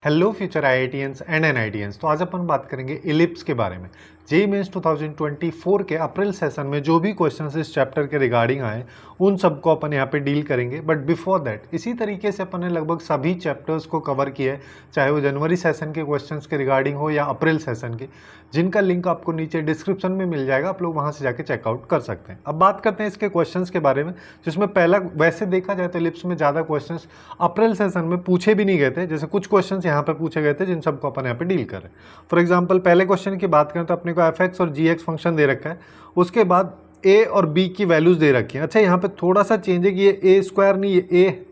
Hello future IITians and NITians. तो आज अपन बात करेंगे इलिप्स के बारे में। जेईई मेंस 2024 के अप्रैल सेशन में जो भी क्वेश्चंस इस चैप्टर के रिगार्डिंग आए उन सबको अपन यहाँ पे डील करेंगे। बट बिफोर दैट इसी तरीके से अपन ने लगभग सभी चैप्टर्स को कवर किया है, चाहे वो जनवरी सेशन के क्वेश्चंस के रिगार्डिंग हो या अप्रैल सेशन के, जिनका लिंक आपको नीचे डिस्क्रिप्शन में मिल जाएगा। आप लोग वहाँ से जाके चेकआउट कर सकते हैं। अब बात करते हैं इसके क्वेश्चंस के बारे में, जिसमें पहला वैसे देखा जाए तो इलिप्स में ज़्यादा क्वेश्चंस अप्रैल सेशन में पूछे भी नहीं गए थे। जैसे कुछ क्वेश्चंस यहाँ पे पूछे गए थे जिन सबको अपन यहाँ पे डील करें। फॉर एग्जांपल पहले क्वेश्चन की बात करें तो अपने को एफ एक्स और जी एक्स फंक्शन दे रखा है, उसके बाद ए और बी की वैल्यूज दे रखी हैं। अच्छा, यहाँ पे थोड़ा सा चेंज है कि ये ए स्क्वायर नहीं, ये ए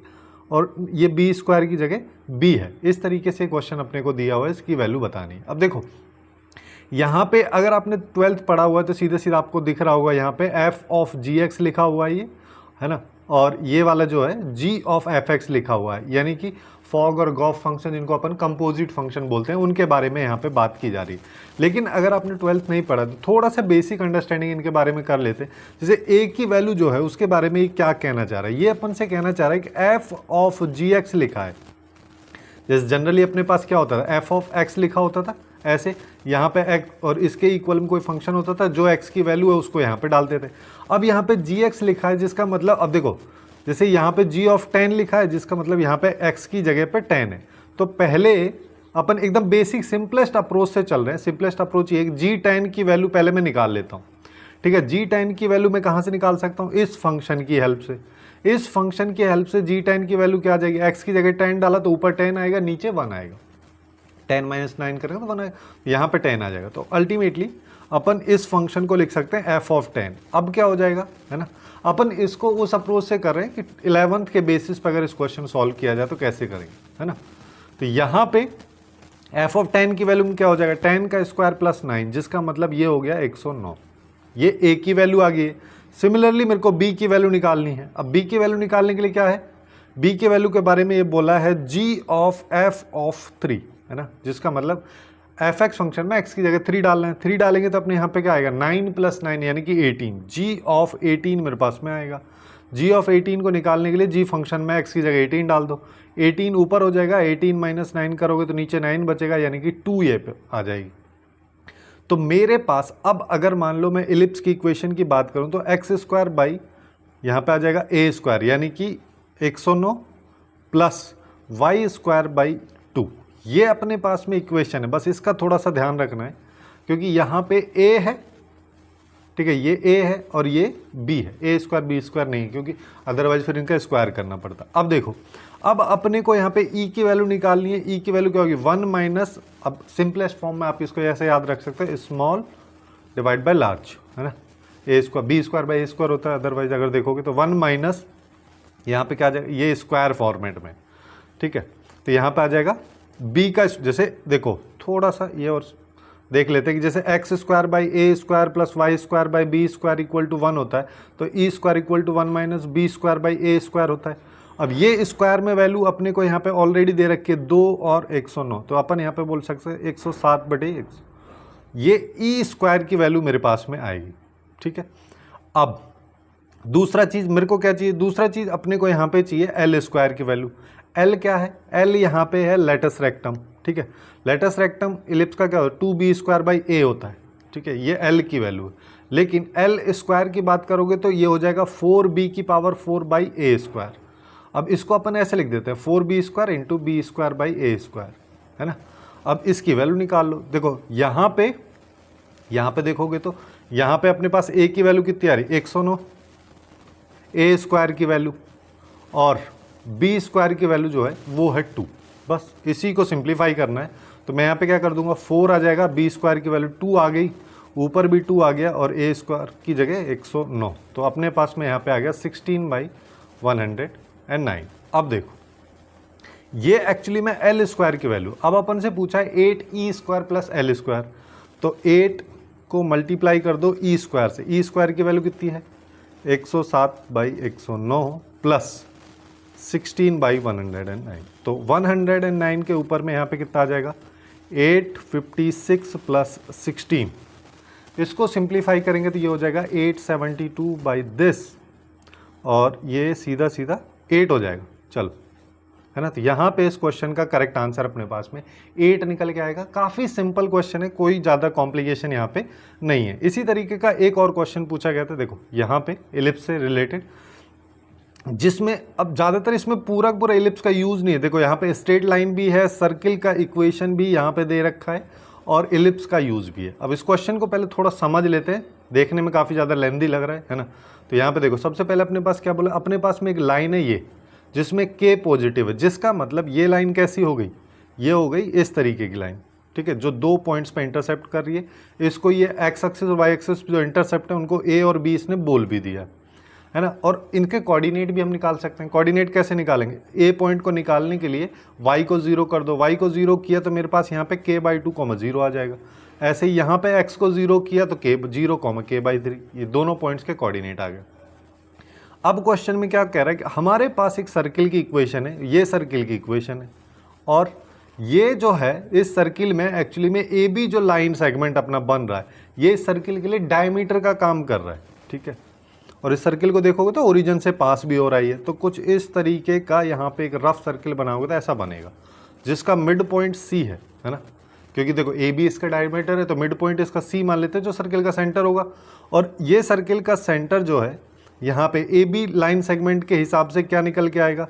और ये बी स्क्वायर की जगह बी है। इस तरीके से क्वेश्चन अपने को दिया हुआ है, इसकी वैल्यू बतानी है। अब देखो यहाँ पे अगर आपने 12th पढ़ा हुआ है तो सीधे सीधा आपको दिख रहा होगा यहाँ पे एफ ऑफ जी एक्स लिखा हुआ है, ये है ना, और ये वाला जो है जी ऑफ एफ एक्स लिखा हुआ है। यानी कि फॉग और गॉफ फंक्शन, जिनको अपन कंपोजिट फंक्शन बोलते हैं, उनके बारे में यहाँ पे बात की जा रही है। लेकिन अगर आपने 12th नहीं पढ़ा तो थोड़ा सा बेसिक अंडरस्टैंडिंग इनके बारे में कर लेते हैं। जैसे ए की वैल्यू जो है उसके बारे में ये क्या कहना चाह रहा है, ये अपन से कहना चाह रहा है कि एफ ऑफ जी एक्स लिखा है। जैसे जनरली अपने पास क्या होता था, एफ ऑफ एक्स लिखा होता था ऐसे, यहाँ पे एक्स और इसके इक्वल में कोई फंक्शन होता था, जो एक्स की वैल्यू है उसको यहाँ पे डालते थे। अब यहाँ पे जी एक्स लिखा है, जिसका मतलब, अब देखो जैसे यहाँ पे जी ऑफ 10 लिखा है, जिसका मतलब यहाँ पे एक्स की जगह पे 10 है। तो पहले अपन एकदम बेसिक सिंपलेस्ट अप्रोच से चल रहे हैं। सिंपलेस्ट अप्रोच ये जी 10 की वैल्यू पहले मैं निकाल लेता हूँ। ठीक है, जी 10 की वैल्यू मैं कहाँ से निकाल सकता हूँ, इस फंक्शन की हेल्प से। इस फंक्शन की हेल्प से जी 10 की वैल्यू क्या आ जाएगी, एक्स की जगह 10 डाला तो ऊपर 10 आएगा, नीचे 1 आएगा। 10 माइनस 9 करेगा तो 1 आएगा, यहाँ पे 10 आ जाएगा। तो अल्टीमेटली अपन इस फंक्शन को लिख सकते हैं एफ ऑफ 10। अब क्या हो जाएगा, है ना, अपन इसको उस अप्रोच से कर रहे हैं कि 11th के बेसिस पर अगर इस क्वेश्चन सॉल्व किया जाए तो कैसे करेंगे, है ना। तो यहाँ पे एफ ऑफ 10 की वैल्यू में क्या हो जाएगा, 10 का स्क्वायर प्लस 9, जिसका मतलब ये हो गया 109। ये ए की वैल्यू आ गई है। सिमिलरली मेरे को बी की वैल्यू निकालनी है। अब बी की वैल्यू निकालने के लिए क्या है, बी के वैल्यू के बारे में ये बोला है जी ऑफ एफ ऑफ 3, है ना, जिसका मतलब एफ एक्स फंक्शन में एक्स की जगह 3 डालना है। 3 डालेंगे तो अपने यहाँ पे क्या आएगा, 9 प्लस 9 यानी कि 18। जी ऑफ 18 मेरे पास में आएगा। जी ऑफ 18 को निकालने के लिए जी फंक्शन में एक्स की जगह 18 डाल दो। 18 ऊपर हो जाएगा, 18 माइनस 9 करोगे तो नीचे 9 बचेगा, यानी कि 2 ये पे आ जाएगी। तो मेरे पास अब अगर मान लो मैं इलिप्स की इक्वेशन की बात करूँ तो एक्स स्क्वायर बाई यहाँ पे आ जाएगा ए स्क्वायर, यानी कि 109 प्लस वाई स्क्वायर बाई 2। ये अपने पास में इक्वेशन है, बस इसका थोड़ा सा ध्यान रखना है क्योंकि यहाँ पे ए है, ठीक है, ये ए है और ये बी है। ए स्क्वायर बी स्क्वायर नहीं है, क्योंकि अदरवाइज फिर इनका स्क्वायर करना पड़ता। अब देखो, अब अपने को यहाँ पे ई की वैल्यू निकालनी है। ई की वैल्यू क्या होगी, 1 माइनस, अब सिंपलेस्ट फॉर्म में आप इसको ऐसे याद रख सकते हैं, स्मॉल डिवाइड बाय लार्ज, है ना। A square b square by A square होता है, अदरवाइज अगर देखोगे तो 1 माइनस यहाँ पे क्या आ जाएगा, ये स्क्वायर फॉर्मेट में, ठीक है। तो यहाँ पे आ जाएगा बी का, जैसे देखो थोड़ा सा ये और देख लेते हैं कि जैसे x square by A square plus y square by b square equal to 1 होता है, तो e square equal to 1 minus b square by A square होता है। अब ये स्क्वायर में वैल्यू अपने को यहाँ पे ऑलरेडी दे रखी है 2 और 109, तो अपन यहाँ पे बोल सकते हैं 107/100। ये ई स्क्वायर की वैल्यू मेरे पास में आएगी, ठीक है। अब दूसरा चीज़ मेरे को क्या चाहिए, दूसरा चीज़ अपने को यहाँ पे चाहिए एल स्क्वायर की वैल्यू। एल क्या है, एल यहाँ पे है लेटस रेक्टम, ठीक है। लेटस रेक्टम इलिप्स का क्या होता है, 2b स्क्वायर बाई ए होता है, ठीक है, ये एल की वैल्यू है। लेकिन एल स्क्वायर की बात करोगे तो ये हो जाएगा 4b की पावर 4 बाई ए स्क्वायर। अब इसको अपन ऐसे लिख देते हैं 4b square into B square by A square, है ना। अब इसकी वैल्यू निकाल लो। देखो यहाँ पे देखोगे तो यहाँ पे अपने पास ए की वैल्यू कितनी आ रही, 109, ए स्क्वायर की वैल्यू, और बी स्क्वायर की वैल्यू जो है वो है 2। बस इसी को सिंप्लीफाई करना है। तो मैं यहाँ पे क्या कर दूंगा, 4 आ जाएगा, बी स्क्वायर की वैल्यू 2 आ गई, ऊपर भी 2 आ गया, और ए स्क्वायर की जगह 109। तो अपने पास में यहाँ पे आ गया 16/109। अब देखो ये एक्चुअली में एल स्क्वायर की वैल्यू, अब अपन से पूछा है 8e square plus L square, तो 8 को मल्टीप्लाई कर दो ई स्क्वायर से। ई स्क्वायर की वैल्यू कितनी है, 107/109 प्लस 16/109। तो 109 के ऊपर में यहाँ पे कितना आ जाएगा, 856 प्लस 16। इसको सिंप्लीफाई करेंगे तो ये हो जाएगा 872 बाई दिस, और ये सीधा सीधा 8 हो जाएगा। चलो है ना। तो यहाँ पे इस क्वेश्चन का करेक्ट आंसर अपने पास में 8 निकल के आएगा। काफ़ी सिंपल क्वेश्चन है, कोई ज़्यादा कॉम्प्लिकेशन यहाँ पे नहीं है। इसी तरीके का एक और क्वेश्चन पूछा गया था, देखो यहाँ पे इलिप्स से रिलेटेड, जिसमें अब ज़्यादातर इसमें पूरा पूरा इलिप्स का यूज़ नहीं है। देखो यहाँ पे स्ट्रेट लाइन भी है, सर्किल का इक्वेशन भी यहाँ पे दे रखा है और इलिप्स का यूज़ भी है। अब इस क्वेश्चन को पहले थोड़ा समझ लेते हैं, देखने में काफ़ी ज़्यादा लेंथी लग रहा है ना। तो यहाँ पे देखो सबसे पहले अपने पास क्या बोला, अपने पास में एक लाइन है ये जिसमें K पॉजिटिव है, जिसका मतलब ये लाइन कैसी हो गई, ये हो गई इस तरीके की लाइन, ठीक है, जो 2 पॉइंट्स पे इंटरसेप्ट कर रही है। इसको ये एक्स एक्सिस और वाई एक्सिस जो इंटरसेप्ट है उनको A और B इसने बोल भी दिया है ना। और इनके कोऑर्डिनेट भी हम निकाल सकते हैं। कोऑर्डिनेट कैसे निकालेंगे, A पॉइंट को निकालने के लिए y को 0 कर दो, y को 0 किया तो मेरे पास यहाँ पे k/2, 0 आ जाएगा। ऐसे ही यहाँ पे x को 0 किया तो k0, k/3, ये दोनों पॉइंट्स के कोऑर्डिनेट आ गए। अब क्वेश्चन में क्या कह रहा है कि हमारे पास एक सर्किल की इक्वेशन है, ये सर्किल की इक्वेशन है, और ये जो है इस सर्किल में एक्चुअली में ए बी जो लाइन सेगमेंट अपना बन रहा है, ये इस सर्किल के लिए डायमीटर का काम कर रहा है, ठीक है। और इस सर्किल को देखोगे तो ओरिजिन से पास भी हो रहा है, तो कुछ इस तरीके का यहाँ पे एक रफ सर्किल बनाओगे तो ऐसा बनेगा, जिसका मिड पॉइंट सी है ना। क्योंकि देखो ए बी इसका डायमीटर है तो मिड पॉइंट इसका सी मान लेते हैं, जो सर्किल का सेंटर होगा। और ये सर्किल का सेंटर जो है यहाँ पे ए बी लाइन सेगमेंट के हिसाब से क्या निकल के आएगा,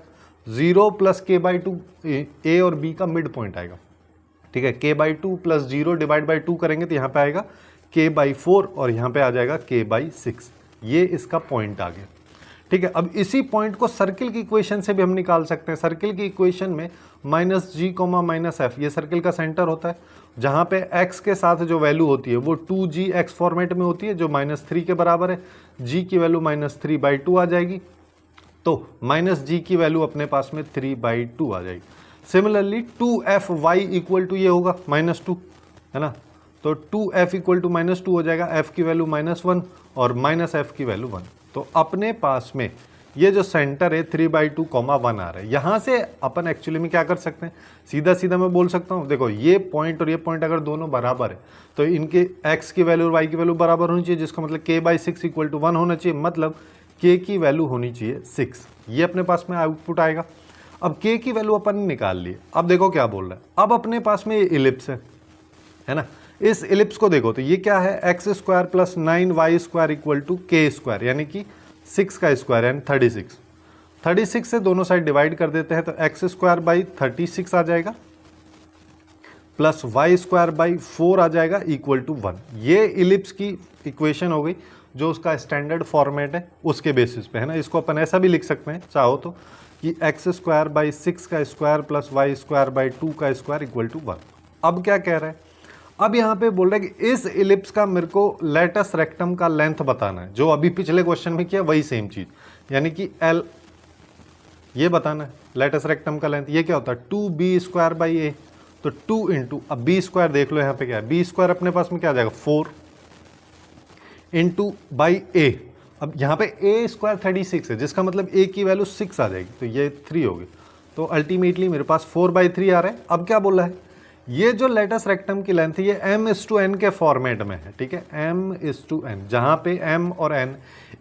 0 + k/2, ए और बी का मिड पॉइंट आएगा, ठीक है। k/2 + 0 / 2 करेंगे तो यहाँ पे आएगा k/4 और यहाँ पे आ जाएगा k/6, ये इसका पॉइंट आ गया, ठीक है। अब इसी पॉइंट को सर्किल की इक्वेशन से भी हम निकाल सकते हैं। सर्किल की इक्वेशन में -g, -f ये सर्किल का सेंटर होता है, जहाँ पे x के साथ जो वैल्यू होती है वो 2gx फॉर्मेट में होती है, जो -3 के बराबर है। g की वैल्यू -3/2 आ जाएगी, तो -g की वैल्यू अपने पास में 3/2 आ जाएगी। सिमिलरली 2fy = ये होगा -2, है ना। तो 2f = -2 हो जाएगा, f की वैल्यू -1 और -f की वैल्यू 1। तो अपने पास में ये जो सेंटर है 3/2, 1 आ रहा है। यहाँ से अपन एक्चुअली में क्या कर सकते हैं, सीधा सीधा मैं बोल सकता हूँ, देखो ये पॉइंट और ये पॉइंट अगर दोनों बराबर है तो इनके x की वैल्यू और y की वैल्यू बराबर होनी चाहिए, जिसका मतलब k/6 = 1 होना चाहिए, मतलब k की वैल्यू होनी चाहिए 6। ये अपने पास में आउटपुट आएगा। अब k की वैल्यू अपन ने निकाल ली। अब देखो क्या बोल रहा है, अब अपने पास में ये इलिप्स है ना। इस इलिप्स को देखो तो ये क्या है, x² + 9y² = k², यानी कि 6 का स्क्वायर यानी 36। 36 से दोनों साइड डिवाइड कर देते हैं तो x² / 36 आ जाएगा प्लस y² / 4 आ जाएगा = 1। ये इलिप्स की इक्वेशन हो गई, जो उसका स्टैंडर्ड फॉर्मेट है उसके बेसिस पे, है ना। इसको अपन ऐसा भी लिख सकते हैं चाहो तो, कि x² / 6 का स्क्वायर प्लस y² / 2 का स्क्वायर = 1। अब क्या कह रहा है, अब यहाँ पे बोल रहा है कि इस इलिप्स का मेरे को लेटस रेक्टम का लेंथ बताना है, जो अभी पिछले क्वेश्चन में किया वही सेम चीज, यानी कि L ये बताना है लेटस रेक्टम का लेंथ। ये क्या होता है, 2b² / a, तो 2 इंटू, अब b² देख लो यहाँ पे क्या है, b² अपने पास में क्या आ जाएगा 4 इंटू बाई a। अब यहाँ पे a² 36 है, जिसका मतलब a की वैल्यू 6 आ जाएगी, तो ये 3 होगी। तो अल्टीमेटली मेरे पास 4/3 आ रहा है। अब क्या बोला है, ये जो लेटस रेक्टम की लेंथ है ये m/n के फॉर्मेट में है, ठीक है, m/n, जहाँ पे m और n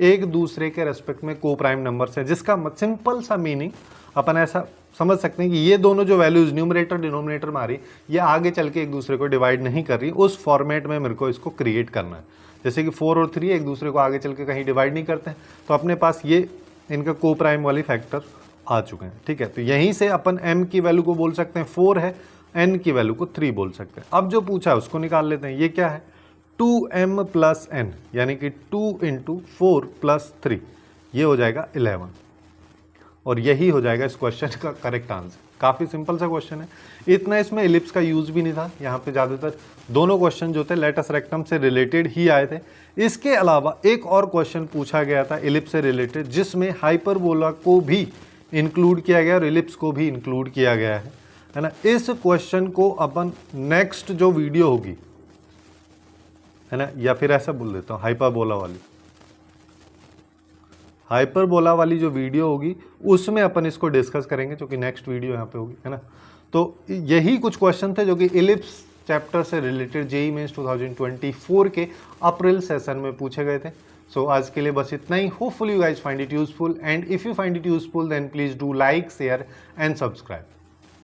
एक दूसरे के रेस्पेक्ट में को प्राइम नंबर्स हैं, जिसका सिंपल सा मीनिंग अपन ऐसा समझ सकते हैं कि ये दोनों जो वैल्यूज न्यूमरेटर डिनोमिनेटर में आ रही, ये आगे चल के एक दूसरे को डिवाइड नहीं कर रही, उस फॉर्मेट में मेरे को इसको क्रिएट करना है। जैसे कि 4 और 3 एक दूसरे को आगे चल के कहीं डिवाइड नहीं करते हैं, तो अपने पास ये इनका को प्राइम वाली फैक्टर आ चुके हैं, ठीक है। तो यहीं से अपन m की वैल्यू को बोल सकते हैं 4 है, n की वैल्यू को 3 बोल सकते हैं। अब जो पूछा है उसको निकाल लेते हैं। ये क्या है, 2m + n, यानी कि 2 × 4 + 3, ये हो जाएगा 11, और यही हो जाएगा इस क्वेश्चन का करेक्ट आंसर। काफ़ी सिंपल सा क्वेश्चन है, इतना इसमें इलिप्स का यूज़ भी नहीं था। यहाँ पे ज़्यादातर दोनों क्वेश्चन जो थे लेटस रेक्टम से रिलेटेड ही आए थे। इसके अलावा एक और क्वेश्चन पूछा गया था इलिप्स से रिलेटेड, जिसमें हाइपरबोला को भी इंक्लूड किया गया और इलिप्स को भी इंक्लूड किया गया है ना। इस क्वेश्चन को अपन नेक्स्ट जो वीडियो होगी, है ना, या फिर ऐसा बोल देता हूँ हाइपरबोला वाली जो वीडियो होगी उसमें अपन इसको डिस्कस करेंगे, जो कि नेक्स्ट वीडियो यहाँ पे होगी, है ना। तो यही कुछ क्वेश्चन थे जो कि इलिप्स चैप्टर से रिलेटेड जेईई मेंस 2024 के अप्रैल सेशन में पूछे गए थे। सो आज के लिए बस इतना ही. Hopefully you guys find it useful, and if you find it useful then please do like, share and subscribe.